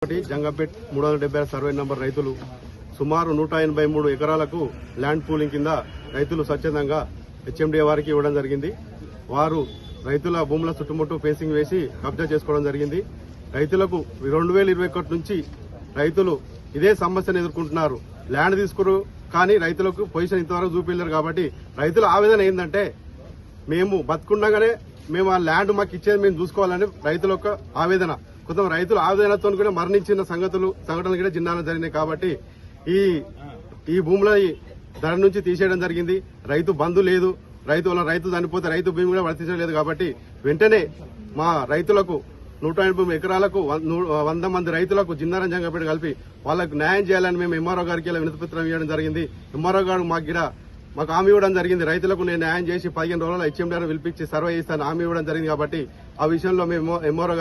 Jangampet 370 survey number రైతులు సుమారు 183 ఎకరాలకు ల్యాండ్ పూలింగ్ కింద రైతులు స్వచ్ఛందంగా హెచ్ఎండిఏ వారికి ఇవ్వడం జరిగింది. వారు రైతుల భూముల చుట్టుముట్టు ఫెన్సింగ్ వేసి కబ్జా చేసుకోవడం జరిగింది. రైతులకు 2021 నుంచి రైతులు ఇదే సమస్యను ఎదుర్కొంటున్నారు. ల్యాండ్ తీసుకురు కానీ రైతులకు పొజిషన్ ఇంతవరకు చూపించలేరు. కాబట్టి రైతుల ఆవేదన ఏంటంటే మేము బతుకుండగానే మేము ఆ ల్యాండ్ మాకు ఇచ్చేది మేము చూసుకోవాలని రైతుల యొక్క ఆవేదన. కొంత రైతుల ఆవేదనతో కూడా మరణించిన సంఘటనలు కూడా జిల్లాలో జరిగినాయి. కాబట్టి ఈ భూముల ధర నుంచి తీసేయడం జరిగింది. రైతు బంధు లేదు. రైతు చనిపోతే రైతు భూమి కూడా వర్తించలేదు. కాబట్టి వెంటనే మా రైతులకు 180 ఎకరాలకు 100 మంది రైతులకు జిన్నారం జంగంపేట కలిపి వాళ్ళకు న్యాయం చేయాలని మేము ఎంఆర్ఓ గారికి వినతిపత్రం ఇవ్వడం జరిగింది. ఎంఆర్ఓ గారు మాకు హామీ ఇవ్వడం జరిగింది. రైతులకు నేను న్యాయం చేసి 15 రోజుల్లో హెచ్ఎండిఆర్ పిలిపించి సర్వే చేస్తాను హామీ ఇవ్వడం జరిగింది. కాబట్టి ఆ విషయంలో మేము ఎంఆర్ఓ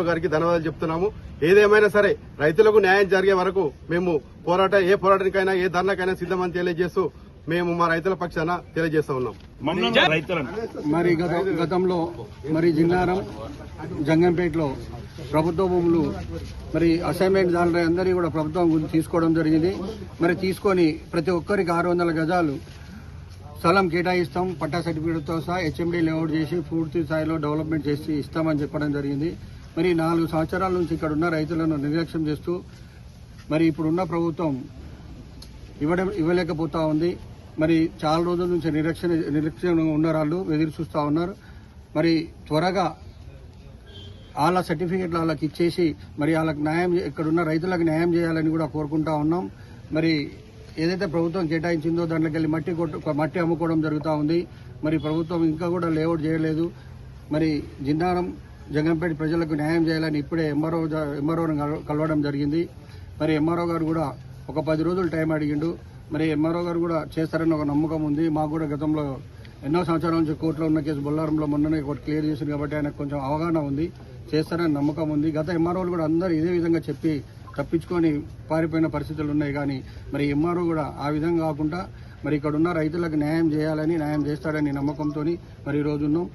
గారికి ధన్యవాదాలు చెప్తున్నాము. ఏదేమైనా సరే రైతులకు న్యాయం జరిగే వరకు మేము ఏ పోరాటానికైనా ఏ ధర్నాకైనా సిద్దమని తెలియజేస్తూ మేము మా రైతుల పక్షాన తెలియజేస్తా ఉన్నాం. మరి గతంలో జిన్నారం జంగంపేటలో ప్రభుత్వ భూములు అసైన్మెంట్ దాని అందరి కూడా ప్రభుత్వం గురించి తీసుకోవడం జరిగింది. తీసుకొని ప్రతి ఒక్కరికి 600 గజాలు స్థలం కేటాయిస్తాం, పట్టా సర్టిఫికేట్తో సహా హెచ్ఎండి లేఅవుట్ చేసి పూర్తి స్థాయిలో డెవలప్మెంట్ చేసి ఇస్తామని చెప్పడం జరిగింది. 4 సంవత్సరాల నుంచి ఇక్కడ ఉన్న రైతులను నిర్లక్ష్యం చేస్తూ ఇప్పుడున్న ప్రభుత్వం ఇవ్వలేకపోతా ఉంది. చాలా రోజుల నుంచి నిరీక్షణ ఉన్న వాళ్ళు ఎదురు చూస్తూ ఉన్నారు. త్వరగా వాళ్ళ సర్టిఫికెట్లు వాళ్ళకి ఇచ్చేసి వాళ్ళకి న్యాయం ఇక్కడున్న రైతులకు న్యాయం చేయాలని కూడా కోరుకుంటా ఉన్నాం. ఏదైతే ప్రభుత్వం కేటాయించిందో దాంట్లోకి వెళ్ళి మట్టి అమ్ముకోవడం జరుగుతూ ఉంది. ప్రభుత్వం ఇంకా కూడా లేఅవుట్ చేయలేదు. జిన్నారం జంగంపేట ప్రజలకు న్యాయం చేయాలని ఇప్పుడే ఎంఆర్ఓను కలవడం జరిగింది. ఎంఆర్ఓ గారు కూడా ఒక 10 రోజులు టైం అడిగిండు. ఎంఆర్ఓ గారు కూడా చేస్తారని ఒక నమ్మకం ఉంది. మాకు కూడా గతంలో ఎన్నో సంవత్సరాల నుంచి కోర్టులో ఉన్న కేసు బొల్లారంలో మొన్ననే ఒకటి క్లియర్ చేసింది. కాబట్టి ఆయనకు కొంచెం అవగాహన ఉంది, చేస్తారని నమ్మకం ఉంది. గత ఎంఆర్ఓలు కూడా అందరూ ఇదే విధంగా చెప్పి తప్పించుకొని పారిపోయిన పరిస్థితులు ఉన్నాయి. కానీ ఎంఆర్ఓ కూడా ఆ విధంగా కాకుండా ఇక్కడ ఉన్న రైతులకు న్యాయం చేయాలని, న్యాయం చేస్తాడని నమ్మకంతో ఈరోజు ఉన్నాం.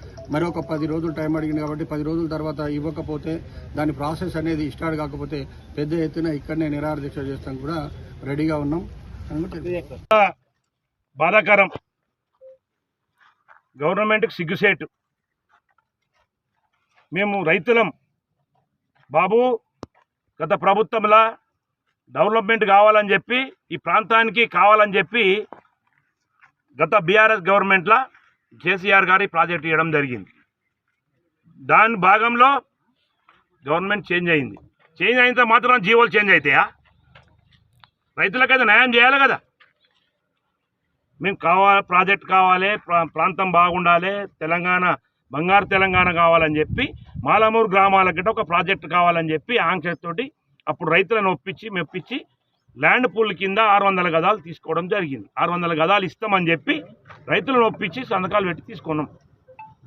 ఒక 10 రోజులు టైం అడిగింది. కాబట్టి 10 రోజుల తర్వాత ఇవ్వకపోతే దాని ప్రాసెస్ అనేది స్టార్ట్ కాకపోతే పెద్ద ఎత్తున ఇక్కడనే నిరాహార దీక్ష చేస్తాం కూడా రెడీగా ఉన్నాం. బాధాకరం, గవర్నమెంట్కి సిగ్గుసేటు. మేము రైతులం బాబు, గత ప్రభుత్వంలా డెవలప్మెంట్ కావాలని చెప్పి ఈ ప్రాంతానికి కావాలని చెప్పి గత బీఆర్ఎస్ గవర్నమెంట్లో కేసీఆర్ గారి ప్రాజెక్ట్ ఇవ్వడం జరిగింది. దాని భాగంలో గవర్నమెంట్ చేంజ్ అయింది. చేంజ్ అయినంత మాత్రం జీవోలు చేంజ్ అవుతాయా? రైతులకైతే న్యాయం చేయాలి కదా. మేము ప్రాజెక్ట్ కావాలి, ప్రాంతం బాగుండాలి, బంగారు తెలంగాణ కావాలని చెప్పి మాలమూరు గ్రామాలకి ఒక ప్రాజెక్ట్ కావాలని చెప్పి ఆంక్షతోటి అప్పుడు రైతులను మెప్పించి ల్యాండ్ పూల్ కింద 600 గజాలు తీసుకోవడం జరిగింది. 600 గజాలు ఇస్తామని చెప్పి రైతులను ఒప్పించి సంతకాలు పెట్టి తీసుకున్నాం.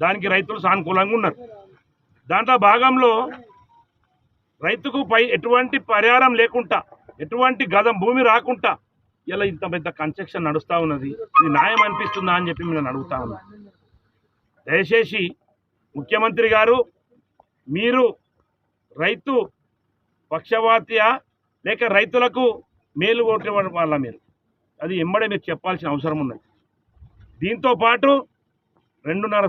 దానికి రైతులు సానుకూలంగా ఉన్నారు. దాంట్లో భాగంలో రైతుకు ఎటువంటి పరిహారం లేకుండా, ఎటువంటి గజం భూమి రాకుండా ఇలా ఇంత పెద్ద కన్స్ట్రక్షన్ నడుస్తూ ఉన్నది. ఇది న్యాయం అనిపిస్తుందా అని చెప్పి నేను అడుగుతా ఉన్నా. దయచేసి ముఖ్యమంత్రి గారు, మీరు రైతు పక్షపాతియా లేక రైతులకు మేలు కొట్టే వాళ్ళ మీరు అది ఎమ్మడే మీరు చెప్పాల్సిన అవసరం ఉన్నది. దీంతోపాటు 2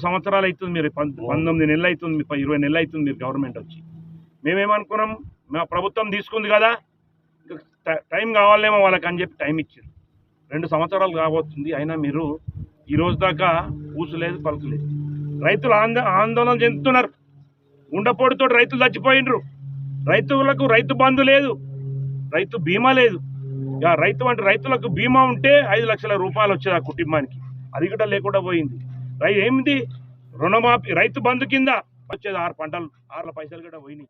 సంవత్సరాలు అవుతుంది, మీరు 19 నెలలు అవుతుంది, 20 నెలలు అవుతుంది మీరు గవర్నమెంట్ వచ్చి. మేమేమనుకున్నాం, మా ప్రభుత్వం తీసుకుంది కదా, టైం కావాలేమో వాళ్ళకి అని చెప్పి టైం ఇచ్చారు. 2 సంవత్సరాలు కాబోతుంది, అయినా మీరు ఈ రోజు దాకా ఊసులేదు పలుకులేదు. రైతులు ఆందోళన చెందుతున్నారు. ఉండపోటుతో రైతులు చచ్చిపోయినరు. రైతులకు రైతు బంధు లేదు, రైతు బీమా లేదు. రైతులకు బీమా ఉంటే 5 లక్షల రూపాయలు వచ్చేది ఆ కుటుంబానికి, అది కూడా లేకుండా పోయింది. ఏమిటి రుణమాఫీ, రైతు బంధు కింద వచ్చేది 6 పంటలు 6 పైసలు కూడా పోయినాయి.